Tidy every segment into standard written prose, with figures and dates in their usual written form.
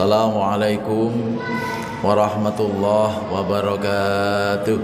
Assalamualaikum warahmatullahi wabarakatuh.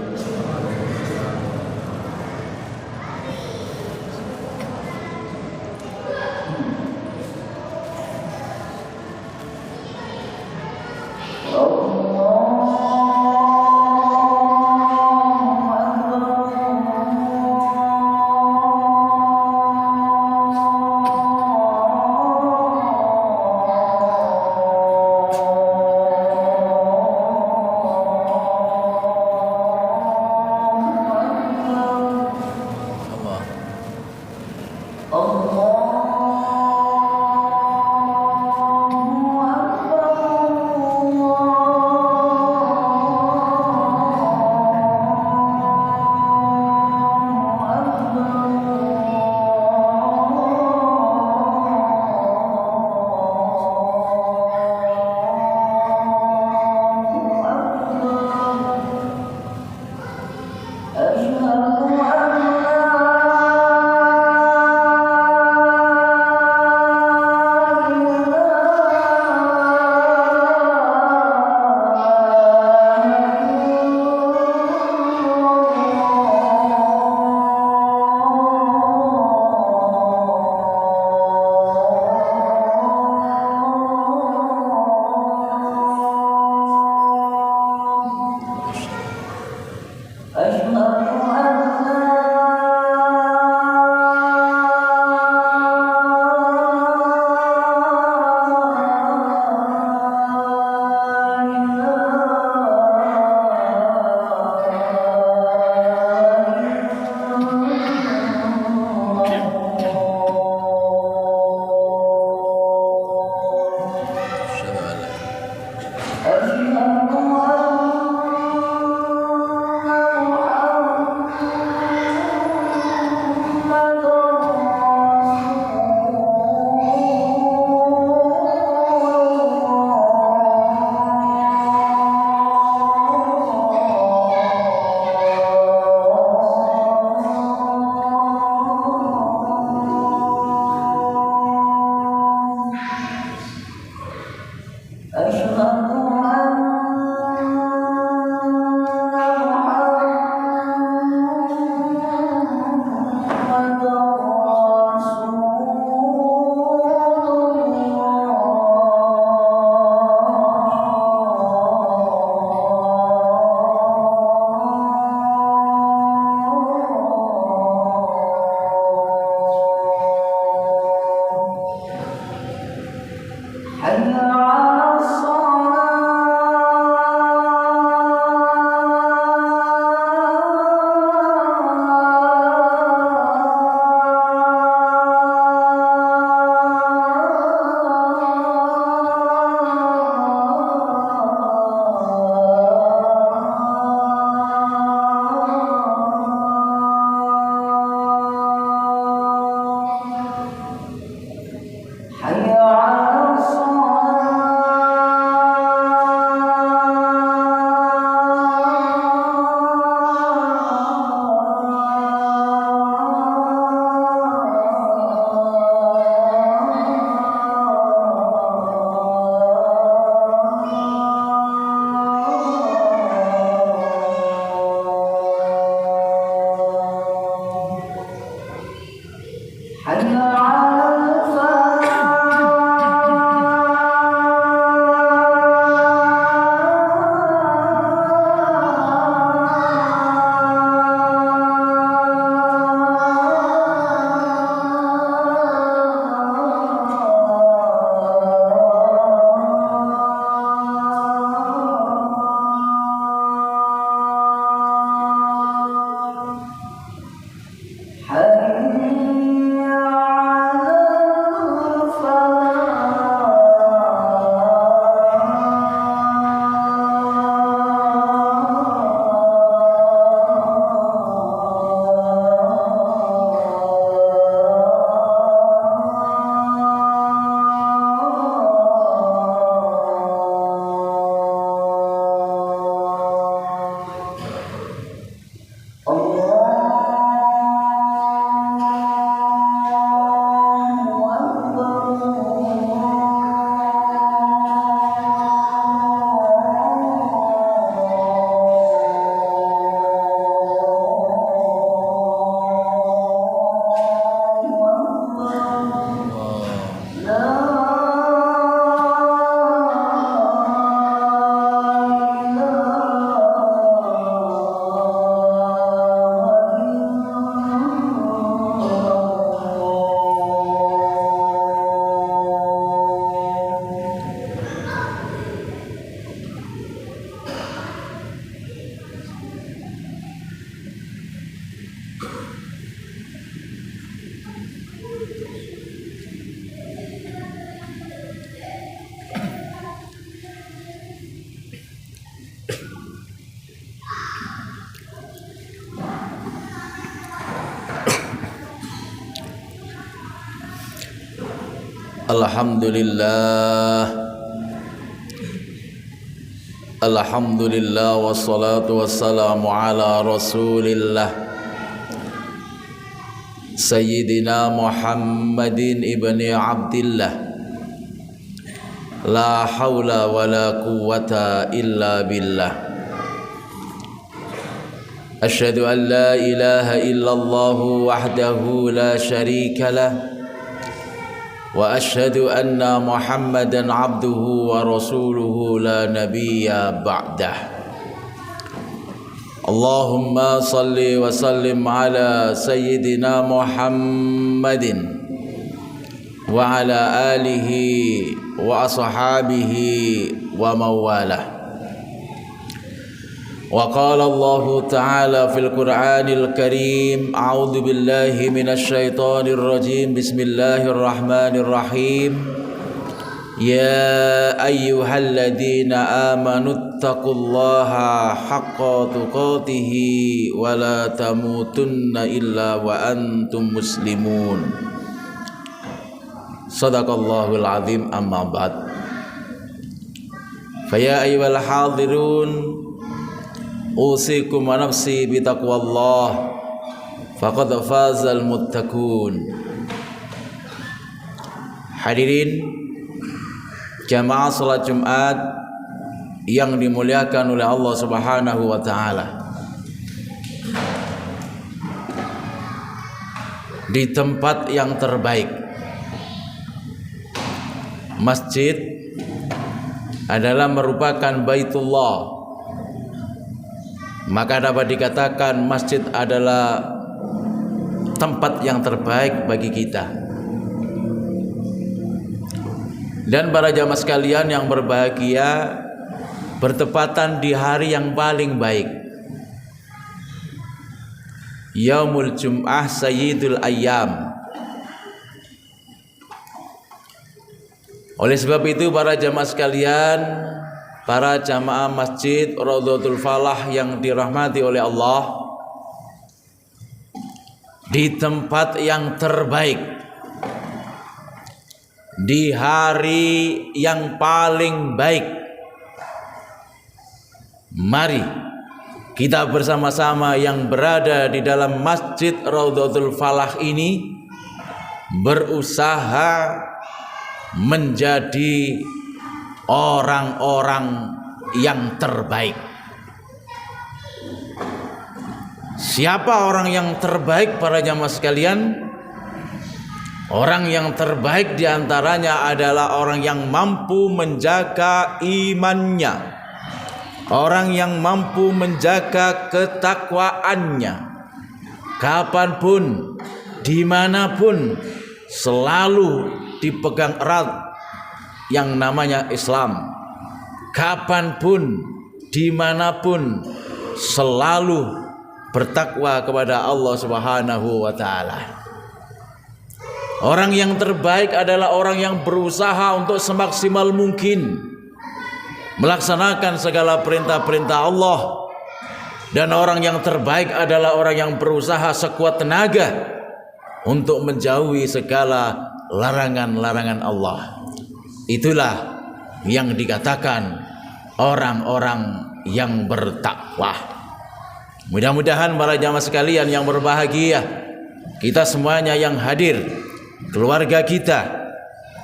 Alhamdulillah wassalatu wassalamu ala Rasulillah Sayyidina Muhammadin ibni Abdillah. La hawla wa la quwwata illa billah. Asyhadu an la ilaha illallah wahdahu la syarika lah. Wa asyhadu anna Muhammadan abduhu wa rasuluhu la nabiyya ba'dah. Allahumma salli wa sallim ala sayyidina Muhammadin wa ala alihi wa ashabihi wa mawalah. Wa qala Allah ta'ala fil Qur'anil Karim, a'udzu billahi minasy syaithanir rajim, bismillahirrahmanir rahim. Ya ayyuhalladzina amanu taqullaha haqqa tuqatih wa la tamutunna illa wa antum muslimun. Shadaqallahul azim, amma ba'd. Fa ya ayyuhal hadirun usikum wa nafsi bitaqwallah faqad fazal muttaqun. Hadirin jamaah salat Jumat yang dimuliakan oleh Allah Subhanahu wa taala. Di tempat yang terbaik, masjid adalah merupakan Baitullah. Maka dapat dikatakan masjid adalah tempat yang terbaik bagi kita. Dan para jamaah sekalian yang berbahagia, bertepatan di hari yang paling baik, Yaumul Jum'ah Sayyidul Ayyam. Oleh sebab itu para jamaah sekalian, para jamaah Masjid Raudhatul Falah yang dirahmati oleh Allah, di tempat yang terbaik, di hari yang paling baik, mari kita bersama-sama yang berada di dalam Masjid Raudhatul Falah ini berusaha menjadi orang-orang yang terbaik. Siapa orang yang terbaik para jamaah sekalian? Orang yang terbaik diantaranya adalah orang yang mampu menjaga imannya, orang yang mampu menjaga ketakwaannya, kapanpun, dimanapun, selalu dipegang erat yang namanya Islam. Kapanpun, dimanapun, selalu bertakwa kepada Allah Subhanahu wa ta'ala. Orang yang terbaik adalah orang yang berusaha untuk semaksimal mungkin melaksanakan segala perintah-perintah Allah. Dan orang yang terbaik adalah orang yang berusaha sekuat tenaga untuk menjauhi segala larangan-larangan Allah. Itulah yang dikatakan orang-orang yang bertakwa. Mudah-mudahan para jamaah sekalian yang berbahagia, kita semuanya yang hadir, keluarga kita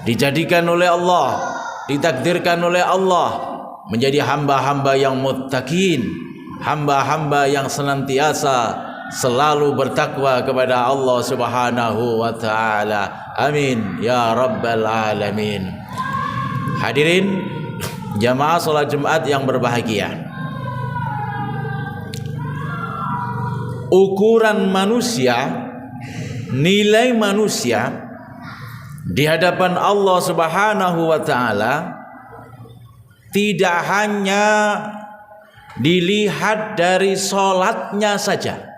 dijadikan oleh Allah, ditakdirkan oleh Allah menjadi hamba-hamba yang muttaqin, hamba-hamba yang senantiasa selalu bertakwa kepada Allah Subhanahu wa ta'ala. Amin ya rabbal alamin. Hadirin jamaah salat Jumat yang berbahagia, ukuran manusia, nilai manusia di hadapan Allah Subhanahu wa ta'ala tidak hanya dilihat dari sholatnya saja.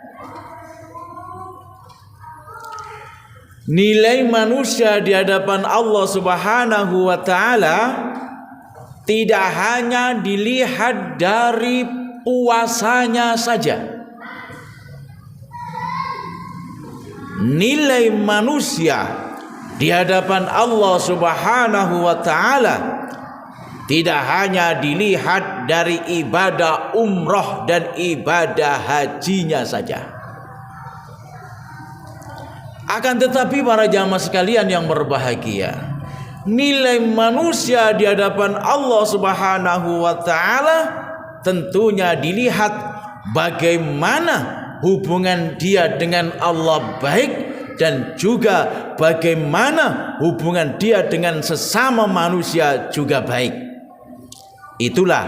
Nilai manusia di hadapan Allah Subhanahu wa ta'ala tidak hanya dilihat dari puasanya saja. Nilai manusia di hadapan Allah Subhanahu wa taala tidak hanya dilihat dari ibadah umroh dan ibadah hajinya saja. Akan tetapi para jamaah sekalian yang berbahagia, nilai manusia di hadapan Allah Subhanahu wa taala tentunya dilihat bagaimana hubungan dia dengan Allah baik, dan juga bagaimana hubungan dia dengan sesama manusia juga baik. Itulah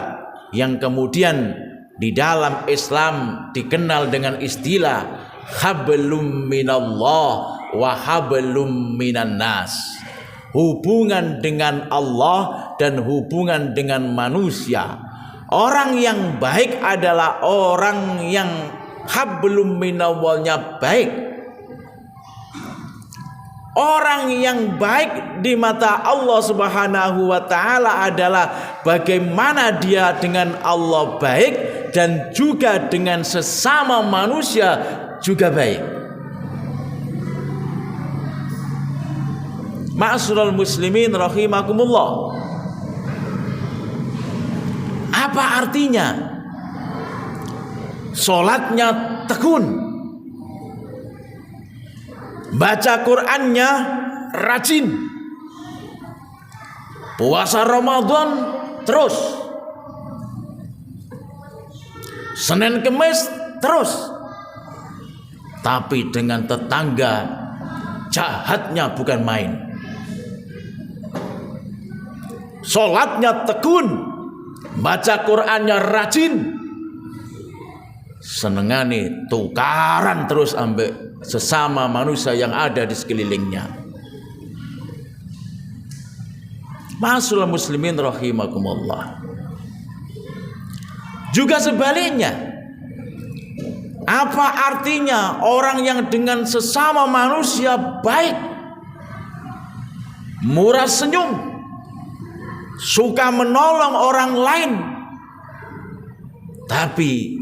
yang kemudian di dalam Islam dikenal dengan istilah hablum minallah wa hablum minan nas. Hubungan dengan Allah dan hubungan dengan manusia. Orang yang baik adalah orang yang hablum minallahnya baik. Orang yang baik di mata Allah Subhanahu wa taala adalah bagaimana dia dengan Allah baik dan juga dengan sesama manusia juga baik. Ma'asyiral muslimin rahimakumullah. Apa artinya? Salatnya tekun, baca Qur'annya rajin, puasa Ramadan terus, Senin Kemis terus, tapi dengan tetangga jahatnya bukan main. Salatnya tekun, baca Qur'annya rajin, senengane tukaran terus ambek sesama manusia yang ada di sekelilingnya. Ma'asyiral muslimin rahimakumullah. Juga sebaliknya, apa artinya orang yang dengan sesama manusia baik, murah senyum, suka menolong orang lain, tapi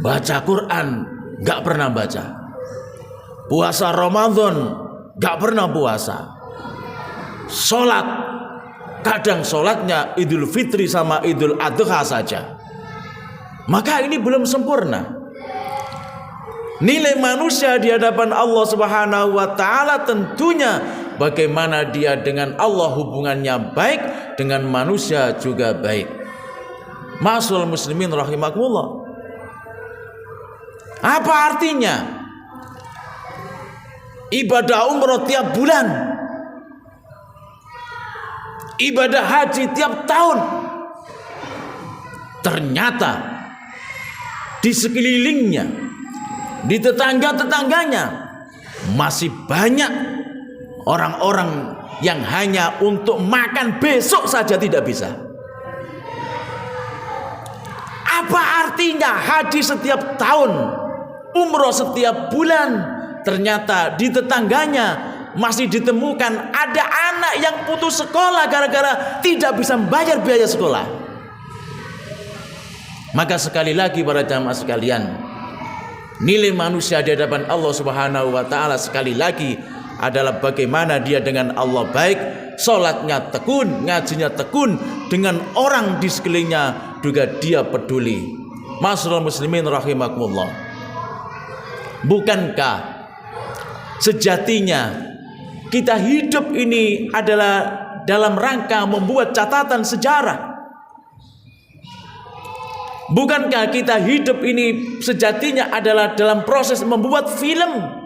baca Quran gak pernah baca, puasa Ramadan gak pernah puasa, sholat kadang sholatnya Idul Fitri sama Idul Adha saja, maka ini belum sempurna. Nilai manusia di hadapan Allah Subhanahu wa taala tentunya bagaimana dia dengan Allah hubungannya baik, dengan manusia juga baik. Ma'asyiral muslimin rahimakumullah. Apa artinya? Ibadah umroh tiap bulan, ibadah haji tiap tahun, ternyata di sekelilingnya, di tetangga-tetangganya masih banyak orang-orang yang hanya untuk makan besok saja tidak bisa. Apa artinya haji setiap tahun, umroh setiap bulan, ternyata di tetangganya masih ditemukan ada anak yang putus sekolah gara-gara tidak bisa membayar biaya sekolah. Maka sekali lagi para jamaah sekalian, nilai manusia di hadapan Allah Subhanahu wa taala sekali lagi adalah bagaimana dia dengan Allah baik, salatnya tekun, ngajinya tekun, dengan orang di sekelilingnya juga dia peduli. Ma'asyiral muslimin rahimakumullah. Bukankah sejatinya kita hidup ini adalah dalam rangka membuat catatan sejarah? Bukankah kita hidup ini sejatinya adalah dalam proses membuat film?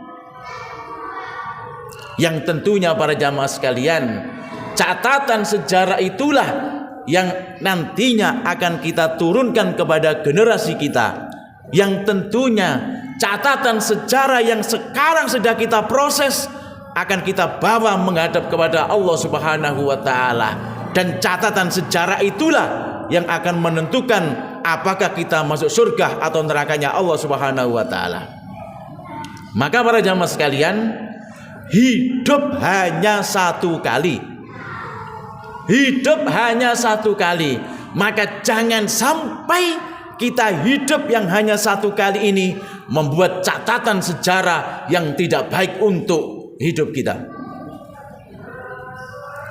Yang tentunya para jamaah sekalian, catatan sejarah itulah yang nantinya akan kita turunkan kepada generasi kita. Yang tentunya catatan sejarah yang sekarang sedang kita proses akan kita bawa menghadap kepada Allah Subhanahu wa taala, dan catatan sejarah itulah yang akan menentukan apakah kita masuk surga atau nerakanya Allah Subhanahu wa taala. Maka para jamaah sekalian, hidup hanya satu kali. Hidup hanya satu kali. Maka jangan sampai kita hidup yang hanya satu kali ini membuat catatan sejarah yang tidak baik untuk hidup kita.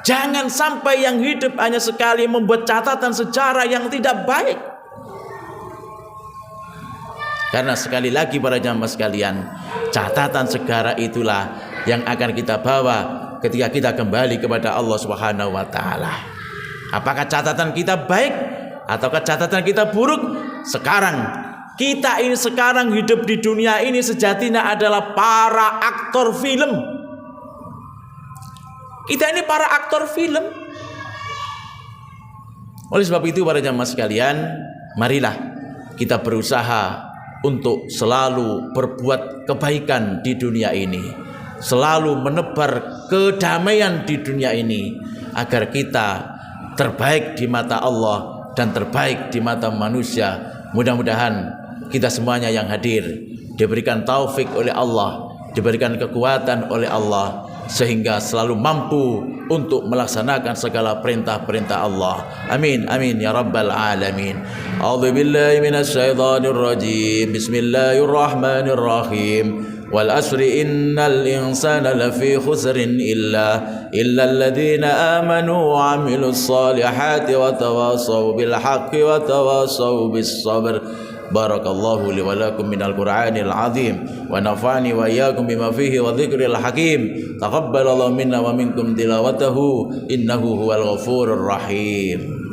Jangan sampai yang hidup hanya sekali membuat catatan sejarah yang tidak baik. Karena sekali lagi para jamaah sekalian, catatan sejarah itulah yang akan kita bawa ketika kita kembali kepada Allah Subhanahu wa taala. Apakah catatan kita baik ataukah catatan kita buruk? Kita ini sekarang hidup di dunia ini sejatinya adalah para aktor film. Kita ini para aktor film. Oleh sebab itu para jamaah sekalian, marilah kita berusaha untuk selalu berbuat kebaikan di dunia ini, selalu menebar kedamaian di dunia ini, agar kita terbaik di mata Allah dan terbaik di mata manusia. Mudah-mudahan kita semuanya yang hadir diberikan taufik oleh Allah, diberikan kekuatan oleh Allah, sehingga selalu mampu untuk melaksanakan segala perintah-perintah Allah. Amin amin ya rabbal alamin. A'udzu billahi minasy syaithanir rajim. Bismillahirrahmanirrahim. Wal asri innal insana lafi khusrin illa alladhina amanu wa 'amilus solihati wa tawasaw bil haqqi wa tawasaw bis sabr. Barakallahu li wa lakum minal Qur'anil azim wa nafa'ani wa iyyakum bima fihi wa dzikril hakim. Taqabbalallahu minna wa minkum tilawatahu innahu huwal ghafurur rahim.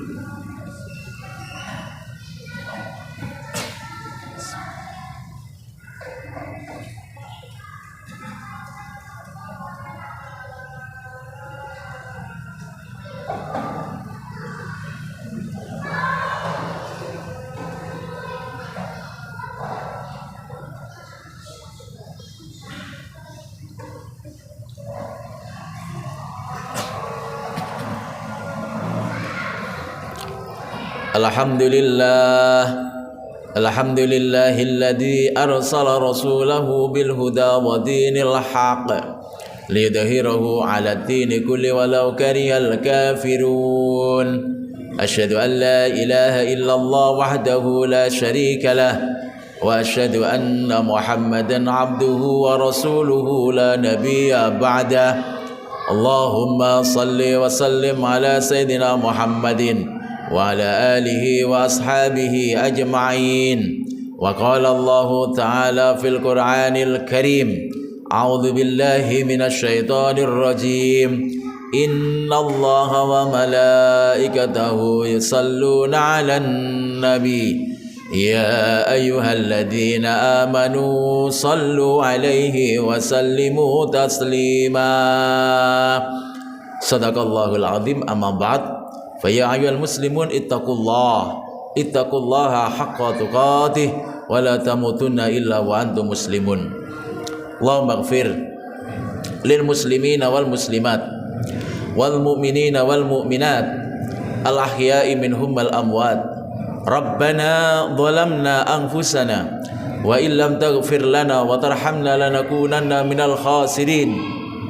Alhamdulillahilladzi arsala rasulahu bil huda wa dinil haqq liyudhhirahu 'ala ad-dini kulli walau karihal kafirun. Asyhadu an la ilaha illallah wahdahu la syarika lah wa asyhadu anna Muhammadan 'abduhu wa rasuluhu la nabiyya ba'dah. Allahumma salli wa sallim ala sayyidina Muhammadin wa ala alihi wa ashabihi ajma'in. Wa qala Allah ta'ala fil Qur'anil Karim, a'udzu billahi minasy syaithanir rajim. Innallaha wa malaikatahu yusalluna 'alan nabi ya ayyuhalladzina amanu sallu 'alaihi wa sallimu taslima. Shadaqallahul azim. Amma ba'd. Faya ayyuhal muslimun ittaqullaha haqqa tuqatih wa la tamutunna illa wa antum muslimun. Allahumma ighfir lil muslimina wal muslimat wal mu'minina wal mu'minat al ahya'i minhum wal amwat. Rabbana zalamna anfusana wa illam taghfir lana wa tarhamna lanakunanna minal khasirin.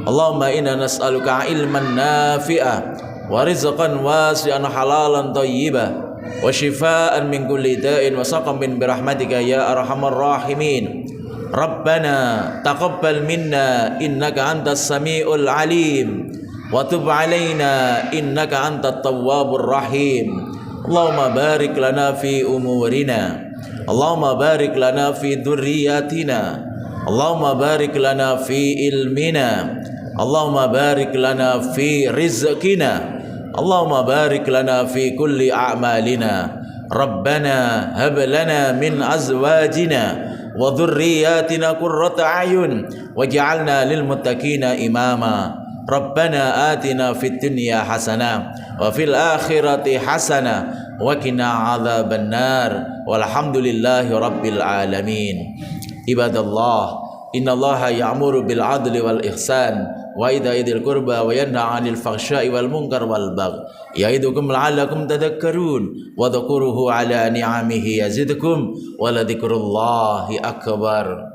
Allahumma inna nas'aluka ilman nafi'a wa rizqan wasi'an halalan thayyiban wa shifaa'an min kulli da'in wa saqamin bi rahmatika ya arhamar rahimin. Rabbana taqabbal minna innaka antas samiul alim wa tub alaina innaka antat tawwabur rahim. Allahumma barik lana fi umurina, Allahumma barik lana fi dhurriyyatina, Allahumma barik lana fi ilmina, Allahumma barik lana fi rizqina, Allahumma barik lana fi kulli a'malina. Rabbana hab lana min azwajina wa dhurriyyatina qurrata a'yun waj'alna lil muttaqina imama. Rabbana atina fid dunya hasanah wa fil akhirati hasanah wa qina adzaban nar. Walhamdulillahi rabbil alamin. Ibadallah, innallaha ya'muru bil 'adli wal ihsan wa ida'idil qurba wa yanha 'anil fakhsya'i wal munkar wal bagh. Ya'idukum la'allakum tadhakkarun wa dhkuruhu 'ala ni'amihi yazidkum wa la dzikrullahi akbar.